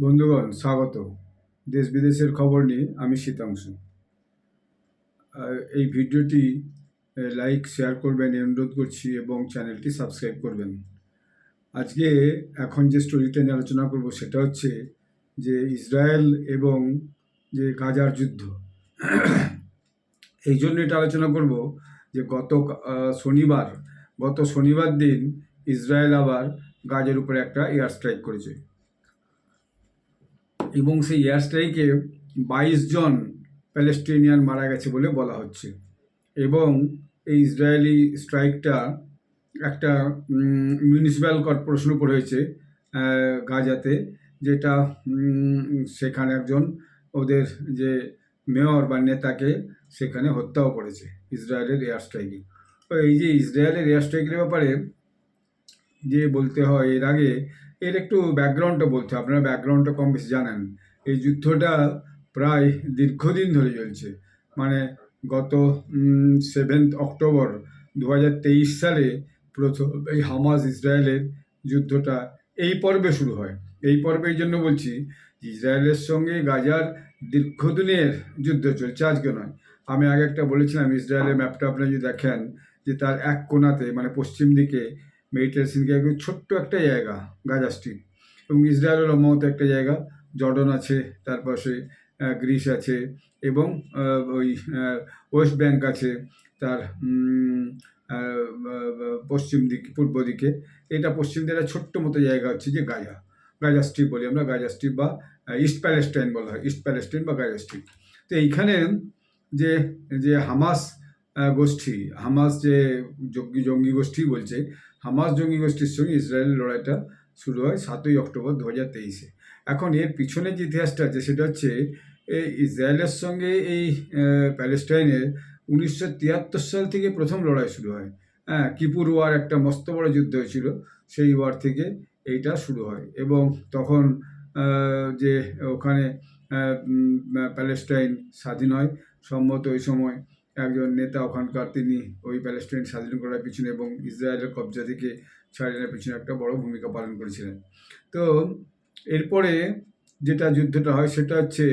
বন্ধুগণ স্বাগত। দেশ বিদেশের খবর নিয়ে আমি শীতাংশু। এই ভিডিওটি লাইক শেয়ার করবেন অনুরোধ করছি এবং চ্যানেলটি সাবস্ক্রাইব করবেন। আজকে এখন যে স্টোরিটা নিয়ে আলোচনা করব সেটা হচ্ছে যে ইসরায়েল এবং যে গাজার যুদ্ধ। এই জন্য এটা আলোচনা করব যে গত শনিবার দিন ইসরায়েল আবার গাজার উপরে একটা এয়ার স্ট্রাইক করেছে এবং সেই এয়ার স্ট্রাইকে 22 জন প্যালেস্টিনিয়ান মারা গেছে বলে বলা হচ্ছে। এবং এই ইসরায়েলি স্ট্রাইকটা একটা মিউনিসিপ্যাল কর্পোরেশন উপর হয়েছে গাজাতে, যেটা সেখানে একজন ওদের যে মেয়র বা নেতাকে সেখানে হত্যাও করেছে ইসরায়েলের এয়ার স্ট্রাইকে। তো এই যে ইসরায়েলের এয়ার স্ট্রাইকের ব্যাপারে যে বলতে হয়, এর আগে এর একটু ব্যাকগ্রাউন্ডটা বলতে হয়। আপনারা ব্যাকগ্রাউন্ডটা কম বেশি জানেন। এই যুদ্ধটা প্রায় দীর্ঘদিন ধরে চলছে, মানে গত 7 অক্টোবর 2023 সালে প্রথম এই হামাস ইসরায়েলের যুদ্ধটা এই পর্বে শুরু হয়। এই পর্বে এই জন্য বলছি, ইসরায়েলের সঙ্গে গাজার দীর্ঘদিনের যুদ্ধ চলছে, আজকে নয়। আমি আগে একটা বলেছিলাম, ইসরায়েলের ম্যাপটা আপনি যদি দেখেন যে তার এক কোণাতে মানে পশ্চিম দিকে মেডিটেরেনিয়ান একদম ছোট্ট একটা জায়গা গাজা স্ট্রিপ, এবং ইসরায়েলের লম্বামতো একটা জায়গা জর্ডন আছে, তার পাশে গ্রিস আছে এবং ওই ওয়েস্ট ব্যাংক আছে তার পশ্চিম দিকে, পূর্ব দিকে। এটা পশ্চিম দিকে ছোট্ট মতো জায়গা হচ্ছে যে গাজা স্ট্রিপ বলি আমরা, গাজা স্ট্রিপ বা ইস্ট প্যালেস্টাইন বলা হয়, ইস্ট প্যালেস্টাইন বা গাজা স্ট্রিপ। তো এইখানে যে যে হামাস গোষ্ঠী, হামাস যে জঙ্গি গোষ্ঠী বলছে, হামাস জঙ্গি গোষ্ঠীর সঙ্গে ইসরায়েলের লড়াইটা শুরু হয় 7 অক্টোবর 2023-এ। এখন এর পিছনে যে ইতিহাসটা আছে সেটা হচ্ছে এই ইসরায়েলের সঙ্গে এই প্যালেস্টাইনের 1973 সাল থেকে প্রথম লড়াই শুরু হয়। কিপুর ওয়ার একটা মস্ত বড় যুদ্ধ হয়েছিল, সেই ওয়ার থেকে এইটা শুরু হয়। এবং তখন যে ওখানে প্যালেস্টাইন স্বাধীন হয় সম্ভবত ওই সময় একজন নেতা ওখানকার, তিনি ওই প্যালেস্টাইন স্বাধীন করার পিছনে এবং ইসরায়েলের কবজা থেকে ছাড়ানোর পিছনে একটা বড় ভূমিকা পালন করেছিলেন। তো এরপরে যেটা যুদ্ধটা হয় সেটা হচ্ছে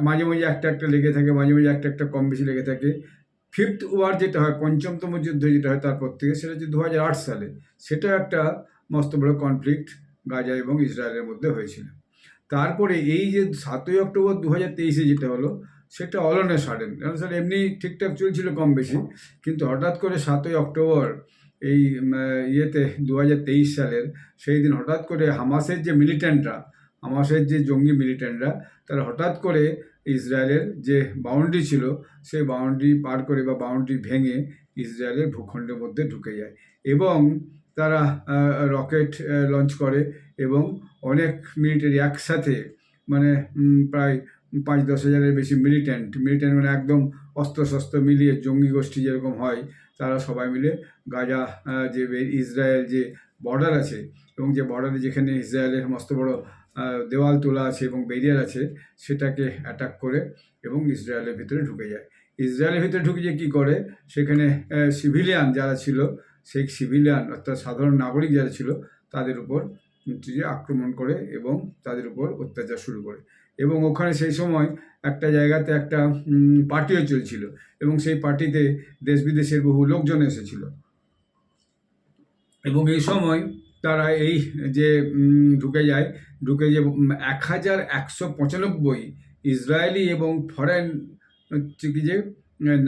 মাঝে মাঝে একটা লেগে থাকে, মাঝে মাঝে একটা কম বেশি লেগে থাকে। 5th ওয়ার যেটা হয়, পঞ্চমতম যুদ্ধ যেটা হয় তারপর থেকে, সেটা হচ্ছে 2008 সালে। সেটা একটা মস্ত বড় কনফ্লিক্ট গাজা এবং ইসরায়েলের মধ্যে হয়েছিল। তারপরে এই যে 7 অক্টোবর 2023-এ যেটা হলো, সেটা অল অন এ সাডেন। আসলে এমনি ঠিকঠাক চলছিল কম বেশি, কিন্তু হঠাৎ করে 7 অক্টোবর এই 2023 সালের সেই দিন হঠাৎ করে হামাসের যে জঙ্গি মিলিট্যান্টরা, তারা হঠাৎ করে ইসরায়েলের যে বাউন্ডারি ছিল সেই বাউন্ডারি পার করে বা বাউন্ডারি ভেঙে ইসরায়েলের ভূখণ্ডের মধ্যে ঢুকে যায় এবং তারা রকেট লঞ্চ করে এবং অনেক মিলিটারি একসাথে, মানে প্রায় 5-10 হাজারের বেশি মিলিট্যান্ট মানে একদম অস্ত্রশস্ত্র মিলিয়ে জঙ্গি গোষ্ঠী যেরকম হয়, তারা সবাই মিলে গাজা যে ইসরায়েল যে বর্ডার আছে এবং যে বর্ডারে যেখানে ইসরায়েলের মস্ত বড় দেওয়াল তোলা আছে এবং ব্যারিয়ার আছে, সেটাকে অ্যাটাক করে এবং ইসরায়েলের ভিতরে ঢুকে যায়। ইসরায়েলের ভিতরে ঢুকে যে কী করে, সেখানে সিভিলিয়ান যারা ছিল, সেই সিভিলিয়ান অর্থাৎ সাধারণ নাগরিক যারা ছিল, তাদের উপর আক্রমণ করে এবং তাদের উপর অত্যাচার শুরু করে। এবং ওখানে সেই সময় একটা জায়গাতে একটা পার্টিও চলছিল এবং সেই পার্টিতে দেশ বিদেশের বহু লোকজন এসেছিল। এবং এই সময় তারা এই যে ঢুকে যে 1195 ইসরায়েলি এবং ফরেন যে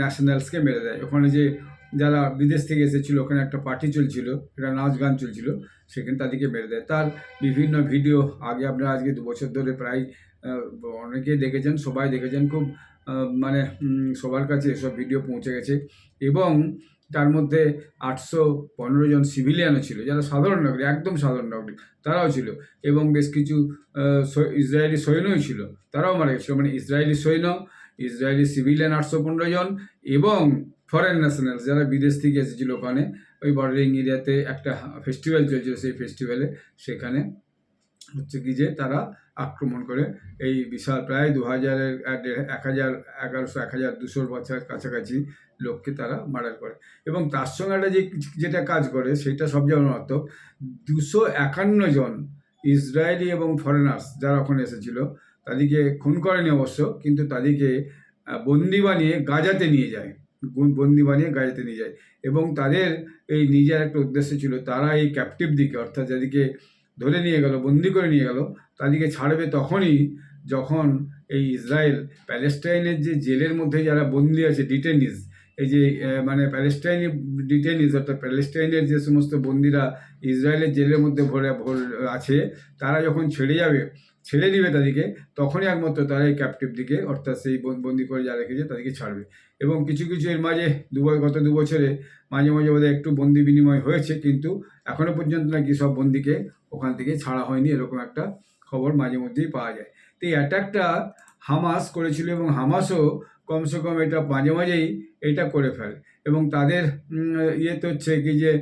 ন্যাশনালসকে মেরে দেয়। ওখানে যে যারা বিদেশ থেকে এসেছিলো, ওখানে একটা পার্টি চলছিল, একটা নাচ গান চলছিল, সেখানে তাদেরকে মেরে দেয়। তার বিভিন্ন ভিডিও আপনারা আজকে 2 বছর ধরে প্রায় অনেকেই দেখেছেন, সবাই দেখেছেন, খুব মানে সবার কাছে এসব ভিডিও পৌঁছে গেছে। এবং তার মধ্যে 815 জন সিভিলিয়ানও ছিল, যারা সাধারণ নাগরিক, একদম সাধারণ নাগরিক, তারাও ছিল। এবং বেশ কিছু ইসরায়েলি সৈন্যই ছিল, তারাও মারা গেছিল। মানে ইসরায়েলি সিভিলিয়ান 815 জন এবং ফরেন ন্যাশনালস যারা বিদেশ থেকে এসেছিল, ওখানে ওই বর্ডারিং এরিয়াতে একটা ফেস্টিভ্যাল চলছিল, সেই ফেস্টিভ্যালে সেখানে হচ্ছে কি যে তারা আক্রমণ করে এই বিশাল প্রায় 1100-1200 বছর কাছাকাছি লোককে তারা মার্ডার করে। এবং তার সঙ্গে একটা যেটা কাজ করে সেটা সবচেয়ে মারাত্মক, 251 জন ইসরায়েলি এবং ফরেনার্স যারা ওখানে এসেছিল তাদেরকে খুন করেনি অবশ্য, কিন্তু তাদেরকে বন্দি বানিয়ে গাজাতে নিয়ে যায়, বন্দি বানিয়ে গাজাতে নিয়ে যায়। এবং তাদের এই নিজের একটা উদ্দেশ্য ছিল, তারা এই ক্যাপটিভ দিকে অর্থাৎ যাদেরকে ধরে নিয়ে গেল, বন্দি করে নিয়ে গেল, তাদেরকে ছাড়বে তখনই যখন এই ইসরায়েল প্যালেস্টাইনের যে জেলের মধ্যে যারা বন্দি আছে, ডিটেনিস, এই যে মানে প্যালেস্টাইনি ডিটেনিস অর্থাৎ প্যালেস্টাইনের যে সমস্ত বন্দিরা ইসরায়েলের জেলের মধ্যে ভরে আছে, তারা যখন ছেড়ে দিবে তাদেরকে, তখনই একমাত্র তারা এই ক্যাপটিভ দিকে অর্থাৎ সেই বন্দি করে যারা রেখেছে তাদেরকে ছাড়বে। এবং কিছু এর মাঝে গত 2 বছরে মাঝে বোধহয় একটু বন্দি বিনিময় হয়েছে, কিন্তু এখনো পর্যন্ত নাকি সব বন্দিকে ওখান থেকে ছাড়া হয়নি, এরকম একটা খবর মাঝে মধ্যেই পাওয়া যায়। তো এই অ্যাটাকটা হামাস করেছিল এবং হামাসও কমসে কম এটা মাঝেই এটা করে ফেলে। এবং তাদের ইয়েতে হচ্ছে কি যে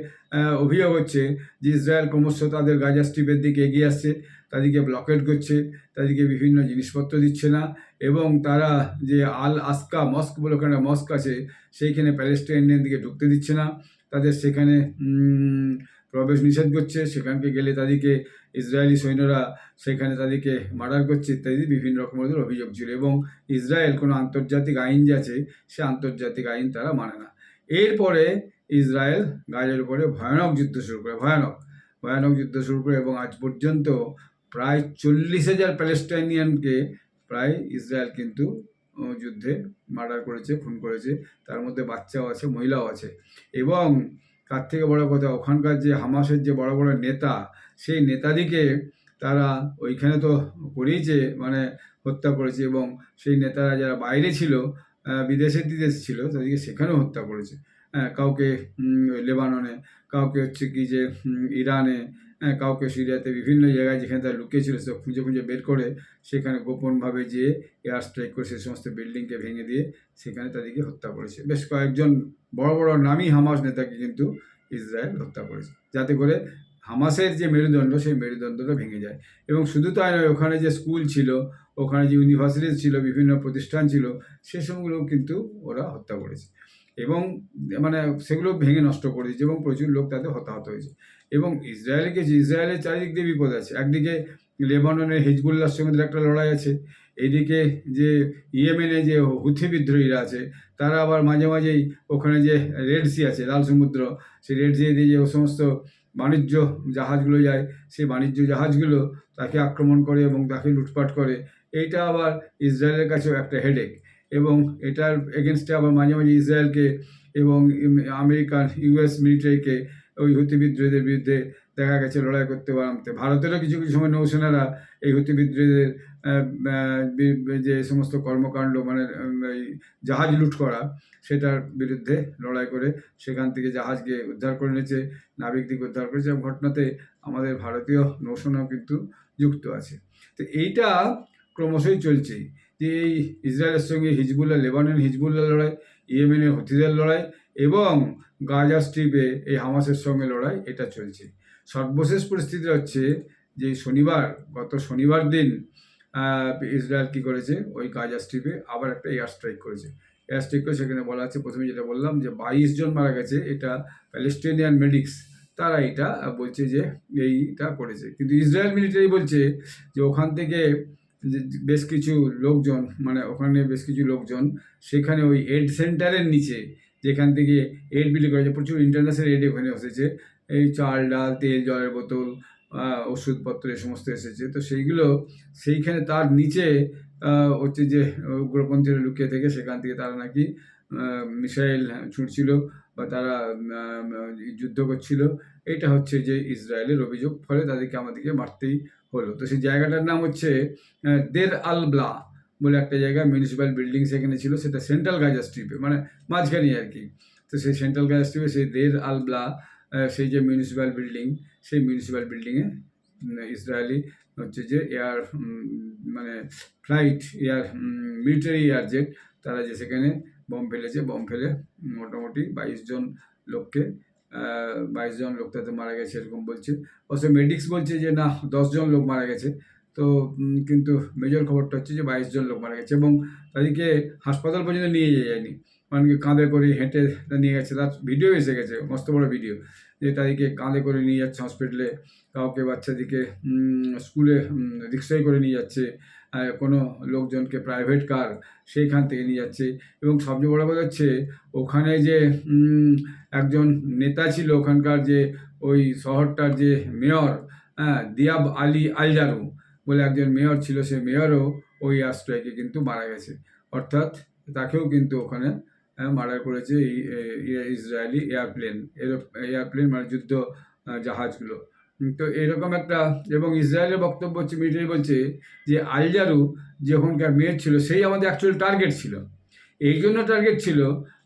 অভিযোগ হচ্ছে যে ইসরায়েল ক্রমশ তাদের গাজা স্ট্রিপের দিকে এগিয়ে আসছে, তাদেরকে ব্লকেড করছে, তাদেরকে বিভিন্ন জিনিসপত্র দিচ্ছে না, এবং তারা যে আল আসকা মস্ক বলে ওখানে মস্ক আছে, সেইখানে প্যালেস্টাইনের দিকে ঢুকতে দিচ্ছে না, তাদের সেখানে প্রবেশ নিষেধ করছে, সেখানকে গেলে তাদেরকে ইসরায়েলি সৈন্যরা সেখানে তাদেরকে মার্ডার করছে ইত্যাদি বিভিন্ন রকমের অভিযোগ ছিল। এবং ইসরায়েল কোনো আন্তর্জাতিক আইন যে আছে, সে আন্তর্জাতিক আইন তারা মানে না। এরপরে ইসরায়েল গাজার উপরে ভয়ানক যুদ্ধ শুরু করে, ভয়ানক যুদ্ধ শুরু করে, এবং আজ পর্যন্ত প্রায় 40,000 প্যালেস্টাইনিয়ানকে প্রায় ইসরায়েল কিন্তু যুদ্ধে মার্ডার করেছে, খুন করেছে, তার মধ্যে বাচ্চাও আছে, মহিলাও আছে। এবং তার থেকে বড় কথা, ওখানকার যে হামাসের যে বড় নেতা, সেই নেতাদিকে তারা ওইখানে তো করেইছে, মানে হত্যা করেছে, এবং সেই নেতারা যারা বাইরে ছিল, বিদেশে ছিল, তাদেরকে সেখানেও হত্যা করেছে। কাউকে লেবাননে, কাউকে হচ্ছে কি যে ইরানে, কাউকে সিরিয়াতে, বিভিন্ন জায়গায় যেখানে তারা লুকিয়েছিল সব খুঁজে বের করে সেখানে গোপনভাবে যেয়ে এয়ার স্ট্রাইক করে সে সমস্ত বিল্ডিংকে ভেঙে দিয়ে সেখানে তাদেরকে হত্যা করেছে। বেশ কয়েকজন বড় নামী হামাস নেতাকে কিন্তু ইসরায়েল হত্যা করেছে, যাতে করে হামাসের যে মেরুদণ্ড, সেই মেরুদণ্ডটা ভেঙে যায়। এবং শুধু তাই নয়, ওখানে যে স্কুল ছিল, ওখানে যে ইউনিভার্সিটি ছিল, বিভিন্ন প্রতিষ্ঠান ছিল, সেসবগুলোও কিন্তু ওরা হত্যা করেছে, এবং মানে সেগুলো ভেঙে নষ্ট করে দিয়েছে, এবং প্রচুর লোক তাতে হতাহত হয়েছে। এবং ইসরায়েলের চারিদিক দিয়ে বিপদ আছে। একদিকে লেবাননের হিজবুল্লাহর সঙ্গে একটা লড়াই আছে, এদিকে যে ইয়েমেনে যে হুথি বিদ্রোহীরা আছে, তারা আবার মাঝেই ওখানে যে রেড সি আছে, লাল সমুদ্র, সেই রেড সি দিয়ে যে সমস্ত বাণিজ্য জাহাজগুলো যায়, সেই বাণিজ্য জাহাজগুলো তাকে আক্রমণ করে এবং তাকে লুটপাট করে। এইটা আবার ইসরায়েলের কাছেও একটা হেডেক। এবং এটার এগেনস্টে আবার মাঝে ইসরায়েলকে এবং আমেরিকান ইউএস মিলিটারিকে ওই হুতি বিদ্রোহীদের বিরুদ্ধে দেখা গেছে লড়াই করতে পারতে। ভারতেরও কিছু সময় নৌসেনারা এই হুতি বিদ্রোহীদের যে সমস্ত কর্মকাণ্ড, মানে এই জাহাজ লুট করা, সেটার বিরুদ্ধে লড়াই করে সেখান থেকে জাহাজকে উদ্ধার করে নিয়েছে, নাবিকদিকে উদ্ধার করেছে, এবং ঘটনাতে আমাদের ভারতীয় নৌসেনাও কিন্তু যুক্ত আছে। তো এইটা ক্রমশই চলছে যে এই ইসরায়েলের সঙ্গে হিজবুল্লাহ, লেবানন হিজবুল্লাহ লড়াই, ইয়েমেনের হুথিদের লড়াই, এবং গাজা স্ট্রিপে এই হামাসের সঙ্গে লড়াই, এটা চলছে। সর্বশেষ পরিস্থিতি হচ্ছে যে গত শনিবার দিন ইসরায়েল কী করেছে, ওই গাজা স্ট্রিপে আবার একটা এয়ার স্ট্রাইক করেছে। এয়ার স্ট্রাইক করে সেখানে বলা আছে, প্রথমে যেটা বললাম যে 22 জন মারা গেছে, এটা প্যালেস্টাইনিয়ান মেডিক্স তারা এটা বলছে যে এইটা করেছে। কিন্তু ইসরায়েল মিলিটারি বলছে যে ওখান থেকে বেশ কিছু লোকজন, মানে ওখানে বেশ কিছু লোকজন সেখানে ওই এড সেন্টারের নিচে, যেখান থেকে এড বিলি করেছে, প্রচুর ইন্টারন্যাশনাল এড ওখানে এসেছে, এই চাল, ডাল, তেল, জলের বোতল, ওষুধপত্র, এই সমস্ত এসেছে। তো সেইখানে তার নিচে হচ্ছে যে উগ্রপন্থীরা লুকিয়ে থেকে সেখান থেকে তারা নাকি মিসাইল ছুটছিল বা তারা যুদ্ধ করছিল। এটা হচ্ছে যে ইসরায়েলের অভিযোগ, ফলে তাদেরকে আমাদেরকে মারতেই হলো। তো সেই জায়গাটার নাম হচ্ছে দের আল ব্লা বলে একটা জায়গা, মিউনিসিপ্যাল বিল্ডিং সেখানে ছিল, সেটা সেন্ট্রাল গাজা স্ট্রিপে, মানে মাঝখানে আর কি। তো সেই সেন্ট্রাল গাজা স্ট্রিপে সেই দের আল ব্লা, সেই যে মিউনিসিপ্যাল বিল্ডিং, সেই মিউনিসিপ্যাল বিল্ডিংয়ে ইসরায়েলি হচ্ছে যে এয়ার মানে ফ্লাইট, মিলিটারি এয়ার জেট, তারা যে সেখানে বম ফেলে মোটামুটি 22 জন লোক তাতে মারা গেছে, এরকম বলছে। অবশ্য মেডিক্স বলছে যে না, 10 জন লোক মারা গেছে। তো কিন্তু মেজর খবরটা হচ্ছে যে 22 জন লোক মারা গেছে, এবং তাদেরকে হাসপাতাল পর্যন্ত নিয়ে যায়নি, মানে কাঁধে করে হেঁটে নিয়ে গেছে। তার ভিডিও এসে গেছে, মস্ত বড় ভিডিও। যে তাদেরকে কাঁধে করে নিয়ে যাচ্ছে হসপিটালে, কাউকে বাচ্চাদিকে স্কুলে রিক্সায় করে নিয়ে যাচ্ছে, কোনো লোকজনকে প্রাইভেট কার সেইখান থেকে নিয়ে যাচ্ছে। এবং সবচেয়ে বড় কথা হচ্ছে ওখানে যে একজন নেতা ছিল ওখানকার, যে ওই শহরটার যে মেয়র, দিয়াব আলী আলজারু বলে একজন মেয়র ছিল, সে মেয়রও ওই এয়ার স্ট্রাইকে কিন্তু মারা গেছে। অর্থাৎ তাকেও কিন্তু ওখানে মার্ডার করেছে ইসরায়েলি এয়ারপ্লেন মানে যুদ্ধ জাহাজগুলো। তো এরকম একটা, এবং ইসরায়েলের বক্তব্য হচ্ছে, মিলিটারি বলছে যে আলজারু যে ওখানকার মেয়র ছিল সেই আমাদের অ্যাকচুয়াল টার্গেট ছিল। এই জন্য টার্গেট ছিল,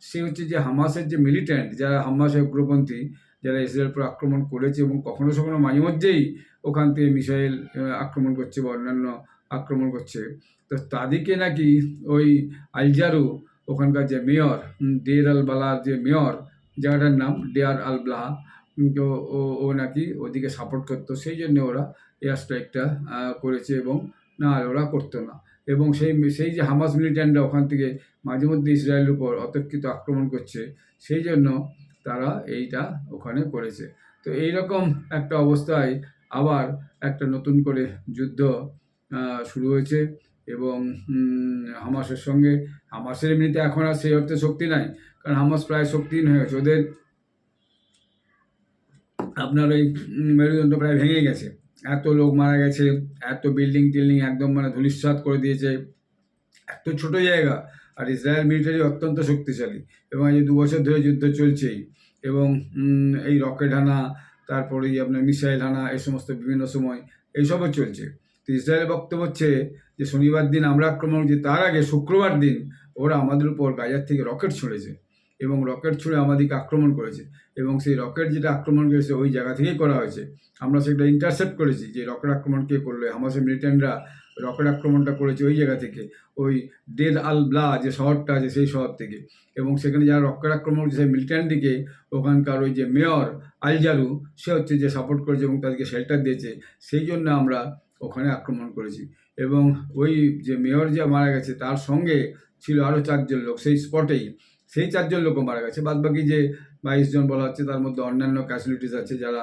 সে হচ্ছে যে হামাসের যে মিলিট্যান্ট, যারা হামাসের উগ্রপন্থী, যারা ইসরায়েল উপর আক্রমণ করেছে এবং কখনো কখনো মাঝে মধ্যেই ওখান থেকে মিসাইল আক্রমণ করছে বা অন্যান্য আক্রমণ করছে। তো তাদেরকে নাকি ওই আলজারু, ওখানকার যে মেয়র, ডের আল বালার যে মেয়র, জায়গাটার নাম ডেয়ার আল ব্লাহা, তো ও নাকি ওদিকে সাপোর্ট করতো, সেই জন্য ওরা এয়ার স্ট্রাইকটা করেছে, এবং না ওরা করতো না। এবং সেই যে হামাস মিলিট্যান্টরা ওখান থেকে মাঝে মধ্যে ইসরায়েলের উপর অতর্কিত আক্রমণ করছে, সেই জন্য তারা এইটা ওখানে করেছে। তো এইরকম একটা অবস্থায় আবার একটা নতুন করে যুদ্ধ শুরু হয়েছে। এবং হামাসের সঙ্গে, হামাসের এমনিতে এখন আর সেই অর্থে শক্তি নাই, কারণ হামাস প্রায় শক্তিহীন হয়ে গেছে। ওদের আপনার ওই মেরুদণ্ড প্রায় ভেঙে গেছে, এত লোক মারা গেছে, এত বিল্ডিং টিল্ডিং একদম মানে ধূলিসাৎ করে দিয়েছে, এত ছোট জায়গা। আর ইসরায়েল মিলিটারি অত্যন্ত শক্তিশালী, এবং এই 2 বছর ধরে যুদ্ধ চলছেই, এবং এই রকেট হানা, তারপরে আপনার মিসাইল হানা, এই সমস্ত বিভিন্ন সময় এইসবও চলছে। তো ইসরায়েলের বক্তব্য হচ্ছে যে শনিবার দিন আমরা আক্রমণ করছি, তার আগে শুক্রবার দিন ওরা আমাদের উপর গাজার থেকে রকেট ছুঁড়েছে, এবং রকেট ছুঁড়ে আমাদেরকে আক্রমণ করেছে, এবং সেই রকেট যেটা আক্রমণ করেছে ওই জায়গা থেকেই করা হয়েছে। আমরা সেটা ইন্টারসেপ্ট করেছি, যে রকেট আক্রমণ কে করলো, হামাসের মিলিটেন্টরা রকেট আক্রমণটা করেছে ওই জায়গা থেকে, ওই ডের আল ব্লা যে শহরটা আছে সেই শহর থেকে। এবং সেখানে যারা রকেট আক্রমণ করছে সেই মিলিট্যান্টদিকে ওখানকার ওই যে মেয়র আলজারু, সে হচ্ছে যে সাপোর্ট করেছে এবং তাদেরকে শেল্টার দিয়েছে, সেই জন্য আমরা ওখানে আক্রমণ করেছি। এবং ওই যে মেয়র যে মারা গেছে তার সঙ্গে ছিল আরও 4 জন লোক সেই স্পটেই, সেই 4 জন লোকও মারা গেছে। বাদবাকি যে 22 জন বলা হচ্ছে তার মধ্যে অন্যান্য ক্যাজুয়ালিটিস আছে যারা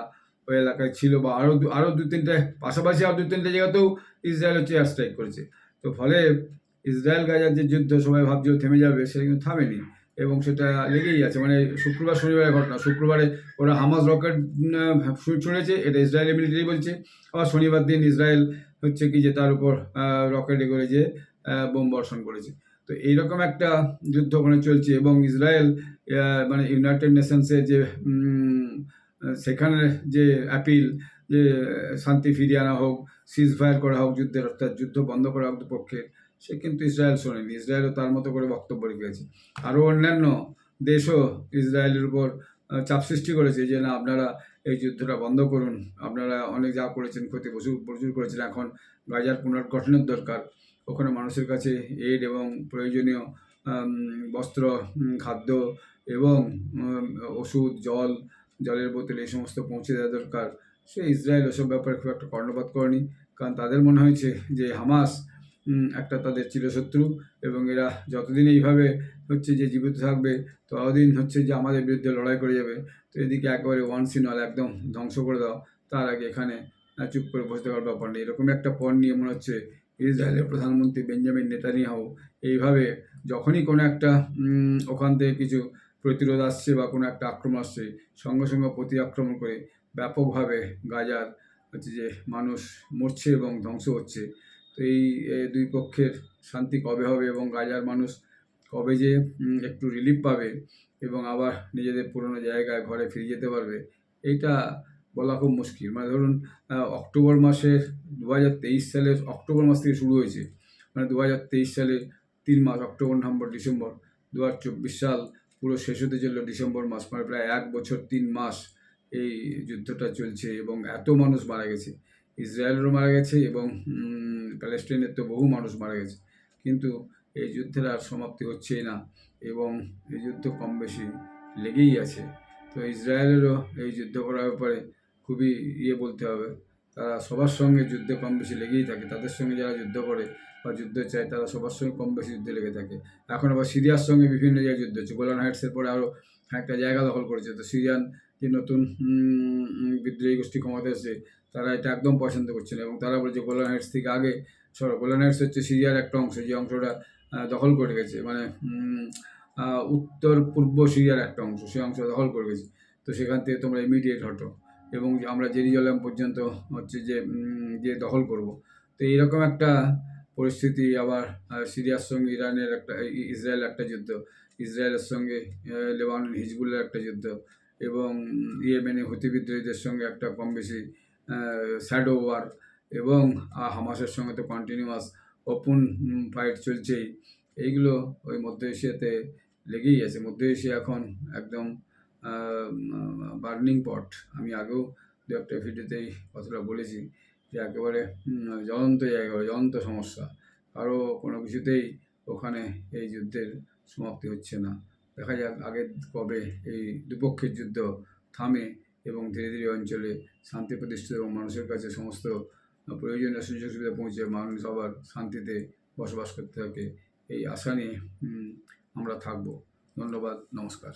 ওই এলাকায় ছিল, বা আরও 2-3টে পাশাপাশি আরও 2-3টে জায়গাতেও ইসরায়েল হচ্ছে এয়ার স্ট্রাইক করেছে। তো ফলে ইসরায়েল গাজার যে যুদ্ধ সবাই ভাবছিল থেমে যাবে, সেটা কিন্তু থামেনি, এবং সেটা লেগেই আছে। মানে শুক্রবার শনিবারের ঘটনা, শুক্রবারে ওরা হামাস রকেট ছুঁড়েছে, এটা ইসরায়েলি মিলিটারি বলছে। আবার শনিবার দিন ইসরায়েল হচ্ছে কি যে তার উপর রকেটে করে যে বোম বর্ষণ করেছে। তো এইরকম একটা যুদ্ধ ওখানে চলছে, এবং ইসরায়েল মানে ইউনাইটেড নেশনসের যে সেখানে যে অ্যাপিল, যে শান্তি ফিরিয়ে আনা হোক, সিজ ফায়ার করা হোক যুদ্ধের, অর্থাৎ যুদ্ধ বন্ধ করা হোক দুপক্ষে, সে কিন্তু ইসরায়েল শোনেনি। ইসরায়েলও তার মতো করে বক্তব্য রেখেছে। আরও অন্যান্য দেশও ইসরায়েলের উপর চাপ সৃষ্টি করেছে যে না, আপনারা এই যুদ্ধটা বন্ধ করুন, আপনারা অনেক যা করেছেন ক্ষতি প্রচুর করেছেন, এখন গাজার পুনর্গঠনের দরকার, ওখানে মানুষের কাছে এড এবং প্রয়োজনীয় বস্ত্র, খাদ্য এবং ওষুধ, জলের বোতল এই সমস্ত পৌঁছে দেওয়া দরকার। সে ইসরায়েল ওসব ব্যাপারে খুব একটা কর্ণপাত করেনি, কারণ তাদের মনে হয়েছে যে হামাস একটা তাদের চিরশত্রু, এবং এরা যতদিন এইভাবে হচ্ছে যে জীবিত থাকবে ততদিন হচ্ছে যে আমাদের বিরুদ্ধে লড়াই করে যাবে। তো এদিকে একেবারে ওয়ান্স ইন অল একদম ধ্বংস করে দাও, তার আগে এখানে চুপ করে বসে থাকার ব্যাপার নেই। এরকম একটা পণ নিয়ে মনে হচ্ছে ইসরায়েলের প্রধানমন্ত্রী বেঞ্জামিন নেতানিয়াহু এইভাবে যখনই কোনো একটা ওখান থেকে কিছু প্রতিরোধ আসছে বা কোনো একটা আক্রমণ আসছে, সঙ্গে সঙ্গে প্রতি আক্রমণ করে ব্যাপকভাবে গাজার হচ্ছে যে মানুষ মরছে এবং ধ্বংস হচ্ছে। তো এই 2 পক্ষের শান্তি কবে হবে, এবং গাজার মানুষ কবে যে একটু রিলিফ পাবে এবং আবার নিজেদের পুরনো জায়গায় ঘরে ফিরে যেতে পারবে, এইটা বলা খুব মুশকিল। মানে ধরুন অক্টোবর মাসের 2023 সালের অক্টোবর মাস থেকে শুরু হয়েছে, মানে 2023 সালে 3 মাস, অক্টোবর নভেম্বর ডিসেম্বর, 2024 সাল পুরো শেষ হতে চলল ডিসেম্বর মাস, মানে প্রায় 1 বছর 3 মাস এই যুদ্ধটা চলছে, এবং এত মানুষ মারা গেছে। ইসরায়েলেরও মারা গেছে, এবং প্যালেস্টাইনের তো বহু মানুষ মারা গেছে, কিন্তু এই যুদ্ধের আর সমাপ্তি হচ্ছেই না, এবং এই যুদ্ধ কম বেশি লেগেই আছে। তো ইসরায়েলেরও এই যুদ্ধ করার ব্যাপারে খুবই বলতে হবে, তারা সবার সঙ্গে যুদ্ধে কম বেশি লেগেই থাকে। তাদের সঙ্গে যারা যুদ্ধ করে বা যুদ্ধ চায় তারা সবার সঙ্গে কম বেশি যুদ্ধে লেগে থাকে। এখন আবার সিরিয়ার সঙ্গে বিভিন্ন জায়গায় যুদ্ধ হচ্ছে, গোলান হাইটসের পরে আরও একটা জায়গা দখল করেছে। তো সিরিয়ান যে নতুন বিদ্রোহী গোষ্ঠী ক্ষমতা এসেছে, তারা এটা একদম পছন্দ করছে না, এবং তারা বলছে গোলান হাইটস থেকে আগে সরো। গোলান হাইটস হচ্ছে সিরিয়ার একটা অংশ, যে অংশটা দখল করে গেছে, মানে উত্তর পূর্ব সিরিয়ার একটা অংশ, সেই অংশ দখল করে গেছে। তো সেখান থেকে তোমরা ইমিডিয়েট হটো, এবং আমরা জেরুজালেম পর্যন্ত হচ্ছে যে দখল করব। তো এইরকম একটা পরিস্থিতি। আবার সিরিয়ার সঙ্গে ইরানের একটা, ইসরায়েল একটা যুদ্ধ, ইসরায়েলের সঙ্গে লেবানন হিজবুলের একটা যুদ্ধ, এবং ইয়েমেনে হুতি বিদ্রোহীদের সঙ্গে একটা কম বেশি শ্যাডো ওয়ার, এবং হামাসের সঙ্গে তো কন্টিনিউয়াস ওপেন ফাইট চলছেই। এইগুলো ওই মধ্য এশিয়াতে লেগেই আছে। মধ্য এশিয়া এখন একদম বার্নিং পট। আমি আগেও দু একটা ভিডিওতেই কথাটা বলেছি যে একেবারে জ্বলন্ত জায়গা, জ্বলন্ত সমস্যা। কারো কোনো কিছুতেই ওখানে এই যুদ্ধের সমাপ্তি হচ্ছে না। দেখা যাক আগে কবে এই দুপক্ষের যুদ্ধ থামে, এবং ধীরে ধীরে অঞ্চলে শান্তি প্রতিষ্ঠিত, এবং মানুষের কাছে সমস্ত প্রয়োজনীয় সুযোগ সুবিধা পৌঁছে মানুষ আবার শান্তিতে বসবাস করতে থাকে। এই আশা নিয়ে আমরা থাকবো। ধন্যবাদ, নমস্কার।